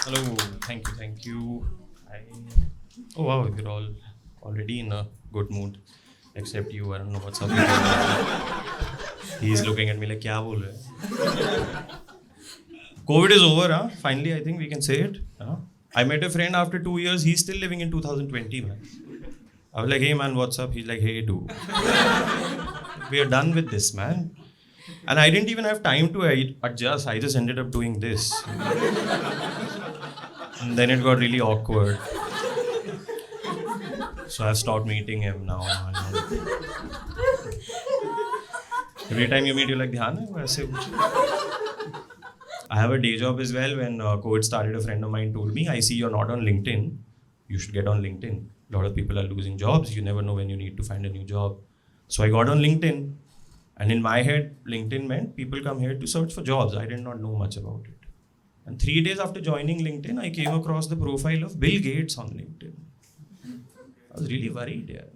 Hello, thank you. I, oh wow, you're all already in a good mood. Except you, I don't know what's up with him. He's looking at me like, क्या बोल रहे हैं? COVID is over, huh? Finally, I think we can say it. Huh? I met a friend after 2 years. He's still living in 2020, man. I was like, hey man, what's up? He's like, hey dude. We are done with this, man. And I didn't even have time to adjust. I just ended up doing this. And then it got really awkward. So I've stopped meeting him now. Every time you meet, you're like, ध्यान है वैसे कुछ? I have a day job as well. When COVID started, a friend of mine told me, I see you're not on LinkedIn. You should get on LinkedIn. A lot of people are losing jobs. You never know when you need to find a new job. So I got on LinkedIn. And in my head, LinkedIn meant people come here to search for jobs. I did not know much about it. And 3 days after joining LinkedIn, I came across the profile of Bill Gates on LinkedIn. I was really worried, yeah.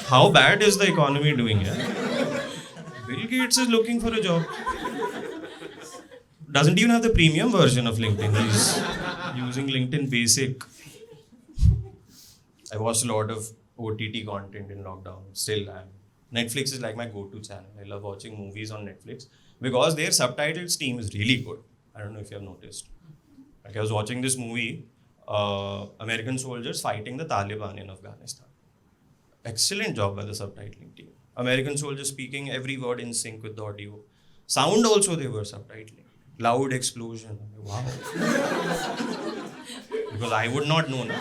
How bad is the economy doing, yeah? Bill Gates is looking for a job. Doesn't even have the premium version of LinkedIn. He's using LinkedIn Basic. I watched a lot of OTT content in lockdown. Still am. Netflix is like my go-to channel. I love watching movies on Netflix because their subtitles team is really good. I don't know if you have noticed. Like I was watching this movie, American soldiers fighting the Taliban in Afghanistan. Excellent job by the subtitling team. American soldiers speaking every word in sync with the audio. Sound also they were subtitling. Loud explosion. Wow. Because I would not know. No?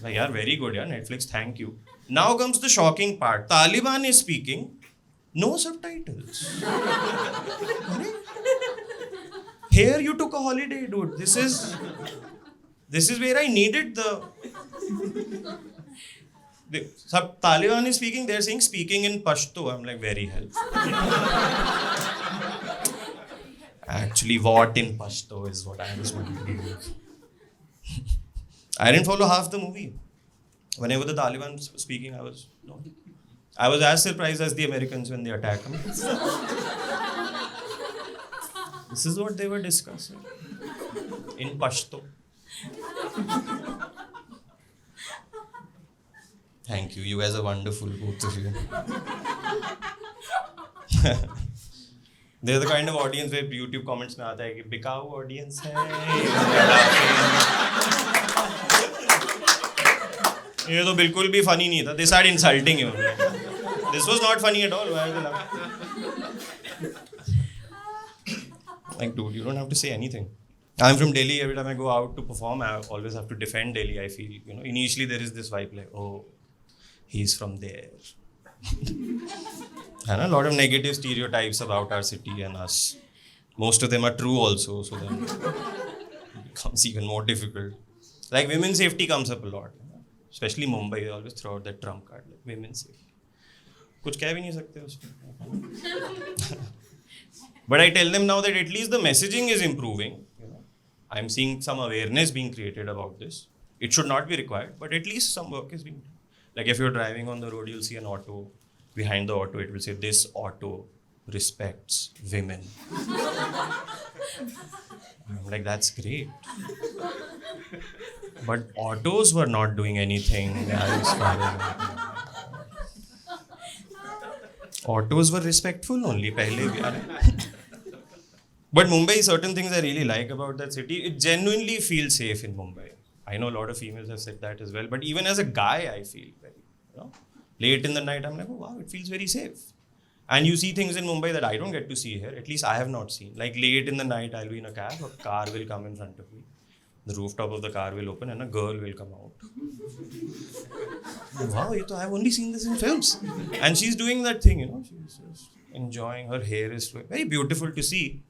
Like, yeah, very good, yeah, Netflix, thank you. Now comes the shocking part. Taliban is speaking, no subtitles. Here you took a holiday, dude. This is where I needed Taliban is speaking, they're saying speaking in Pashto. I'm like, very helpful. Actually, what in Pashto is what I was wondering. I didn't follow half the movie. Whenever the Taliban was speaking, I was as surprised as the Americans when they attacked me. This is what they were discussing in Pashto. Thank you. You guys are wonderful, both of you. They're the kind of audience where YouTube comments में आता है कि बिकाऊ audience है. ये तो बिल्कुल भी funny नहीं था. They started insulting you. This was not funny at all. Why are they laughing? Like, dude, you don't have to say anything. I'm from Delhi. Every time I go out to perform, I always have to defend Delhi. I feel, initially there is this vibe like, oh, he's from there. And a lot of negative stereotypes about our city and us. Most of them are true also, so then it becomes even more difficult. Like women's safety comes up a lot. Especially Mumbai, they always throw out that trump card, like women's safety. कुछ कह भी नहीं सकते उसमें. But I tell them now that at least the messaging is improving. I'm seeing some awareness being created about this. It should not be required, but at least some work is being done. Like if you're driving on the road, you'll see an auto. Behind the auto, it will say, this auto respects women. I'm like, that's great. But autos were not doing anything. Autos were respectful only. But Mumbai, certain things I really like about that city. It genuinely feels safe in Mumbai. I know a lot of females have said that as well. But even as a guy, I feel very, late in the night, I'm like, oh wow, it feels very safe. And you see things in Mumbai that I don't get to see here. At least I have not seen. Like late in the night, I'll be in a cab, a car will come in front of me. The rooftop of the car will open and a girl will come out. Wow, I've only seen this in films. And she's doing that thing, she's just enjoying, her hair is very beautiful to see.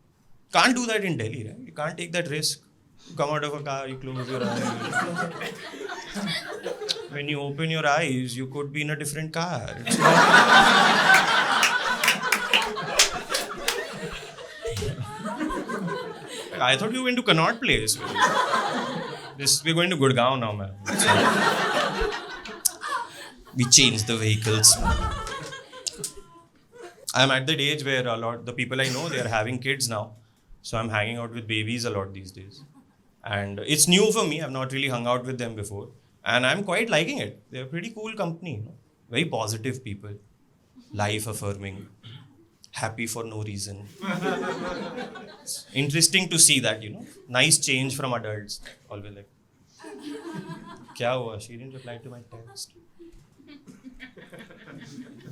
Can't do that in Delhi, right? You can't take that risk. You come out of a car, you close your eyes. When you open your eyes, you could be in a different car. It's not... I thought you went to Connaught Place. We're going to Gurgaon now, man. We changed the vehicles. I'm at that age where a lot the people I know, they are having kids now, so I'm hanging out with babies a lot these days, and it's new for me. I've not really hung out with them before, and I'm quite liking it. They're pretty cool company, you know? Very positive people, life affirming, happy for no reason. It's interesting to see that, you know, nice change from adults. Always like, kya hua? She didn't reply to my text.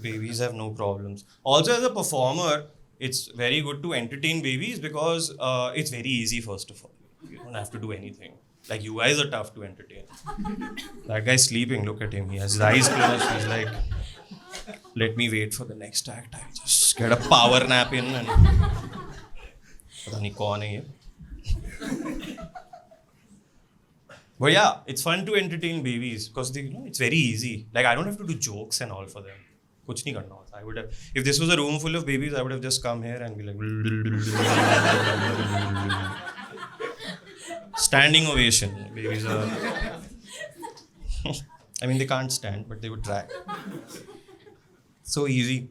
Babies have no problems. Also, as a performer, it's very good to entertain babies because it's very easy, first of all. You don't have to do anything. Like, you guys are tough to entertain. That guy's sleeping, look at him. He has his eyes closed. He's like, let me wait for the next act. I'll just get a power nap in and... Pata nahi kaun hai ye. But yeah, it's fun to entertain babies because you know, it's very easy. Like, I don't have to do jokes and all for them. Kuch nahi karna hota. I would have, if this was a room full of babies, I would have just come here and be like, standing ovation. Babies are, I mean, they can't stand, but they would try. So easy.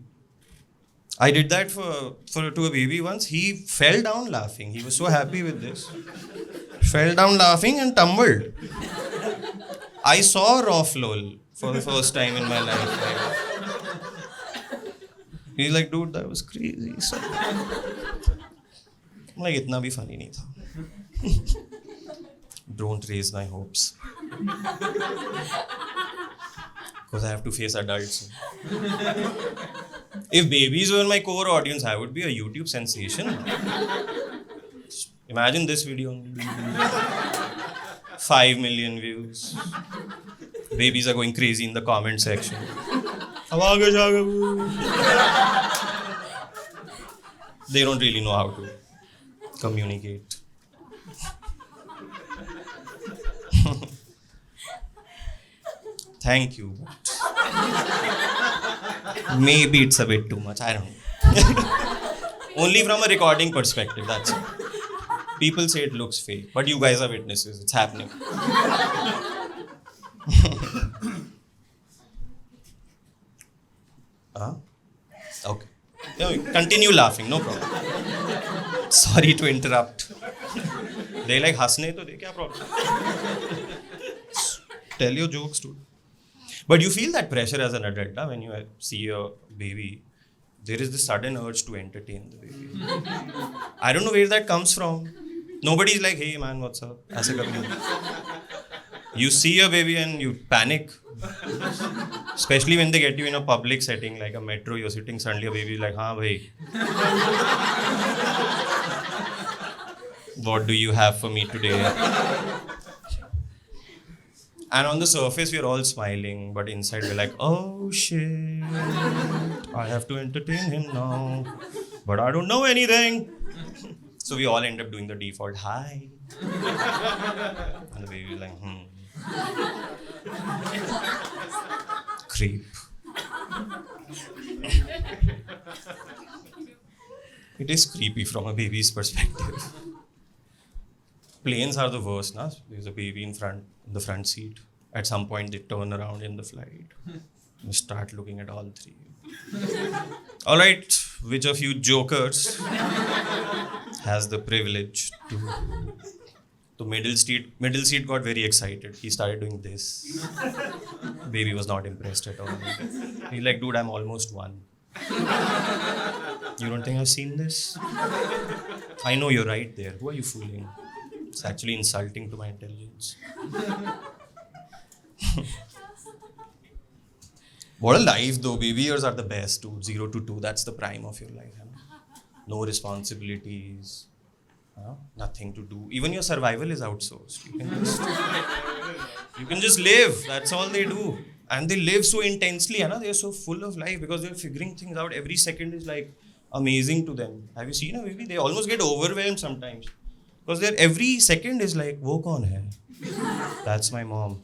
I did that to a baby once. He fell down laughing. He was so happy with this. Fell down laughing and tumbled. I saw raw lol for the first time in my life. He's like, dude, that was crazy. So, I'm like, itna bhi funny nahi tha. Don't raise my hopes. Because I have to face adults. If babies were my core audience, I would be a YouTube sensation. Imagine this video. 5 million views. Babies are going crazy in the comment section. They don't really know how to communicate. Thank you. Maybe it's a bit too much. I don't know. Only from a recording perspective, that's it. People say it looks fake, but you guys are witnesses. It's happening. Okay. Continue laughing, no problem. Sorry to interrupt. They like hasne to de, kya problem? Tell your jokes, dude. But you feel that pressure as an adult, when you see a baby. There is this sudden urge to entertain the baby. I don't know where that comes from. Nobody's like, hey man, what's up? Aise kabhi nahi. You see a baby and you panic. Especially when they get you in a public setting, like a metro, you're sitting, suddenly a baby is like, haan bhai. What do you have for me today? And on the surface, we're all smiling, but inside we're like, oh shit, I have to entertain him now, but I don't know anything. So we all end up doing the default, hi. And the baby's like, Creep. It is creepy from a baby's perspective. Planes are the worst, na? There's a baby in the front seat. At some point, they turn around in the flight. You start looking at all three. All right, which of you jokers has the privilege to... The middle seat got very excited. He started doing this. Baby was not impressed at all. He's like, dude, I'm almost one. You don't think I've seen this? I know you're right there. Who are you fooling? It's actually insulting to my intelligence. What a life though. Baby years are the best too. 0 to 2, that's the prime of your life. No responsibilities. Nothing to do. Even your survival is outsourced. You can just live. That's all they do. And they live so intensely. They're so full of life because they're figuring things out. Every second is like amazing to them. Have you seen a baby? They almost get overwhelmed sometimes. Because every second is like, wo kaun hai? That's my mom.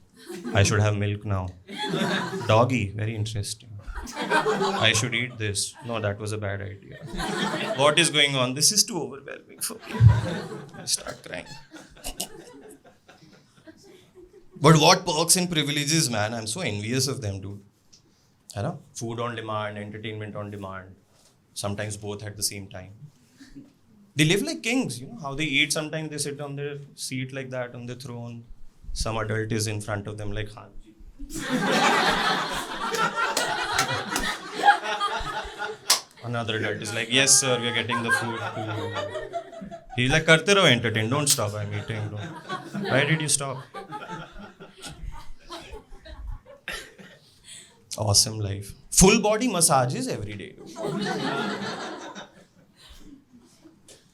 I should have milk now. Doggy, very interesting. I should eat this. No, that was a bad idea. What is going on? This is too overwhelming for me. I start crying. But what perks and privileges, man. I'm so envious of them, dude. Food on demand, entertainment on demand. sometimes both at the same time. They live like kings, you know, how they eat. Sometimes they sit on their seat like that, on the throne. Some adult is in front of them like, Hanji. Another adult is like, yes sir, we are getting the food to you. He's like, karte raho, entertain, don't stop, I'm eating. Don't. Why did you stop? Awesome life. Full body massages every day.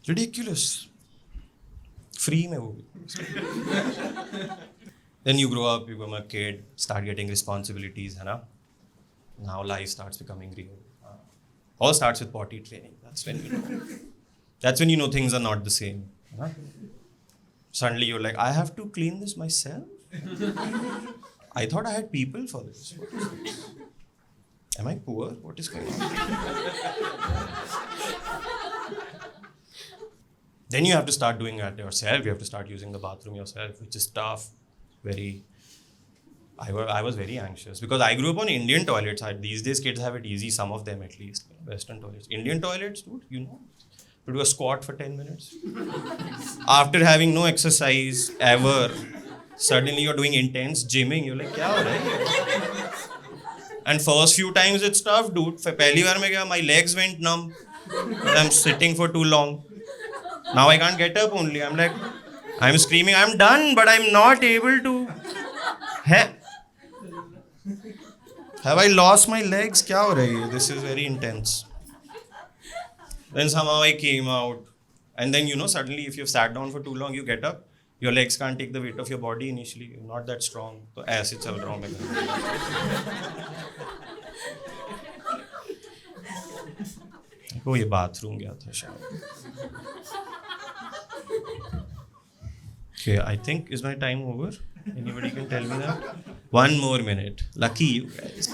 Ridiculous. Free mein wo bhi. Then you grow up, you become a kid, start getting responsibilities, hai na? Now life starts becoming real. All starts with potty training. That's when you know. That's when you know things are not the same. Huh? Suddenly you're like, I have to clean this myself? I thought I had people for this. What is this? Am I poor? What is going on? Then you have to start doing it yourself. You have to start using the bathroom yourself, which is tough. I was very anxious because I grew up on Indian toilets. These days kids have it easy, some of them at least. Western toilets. Indian toilets, dude, you know. To do a squat for 10 minutes. After having no exercise ever, suddenly you're doing intense gymming. You're like, kya ho raha hai? And first few times it's tough, dude. Pehli baar mein my legs went numb. I'm sitting for too long. Now I can't get up only. I'm like, I'm screaming, I'm done, but I'm not able to. Have I lost my legs? Kya ho raha hai? This is very intense. Then somehow I came out. And then, you know, suddenly if you've sat down for too long, you get up. Your legs can't take the weight of your body initially. You're not that strong. So aise chal raha hu main. Oh, ये bathroom गया था शायद. Okay, I think, is my time over? Anybody can tell me that? 1 more minute. Lucky you guys.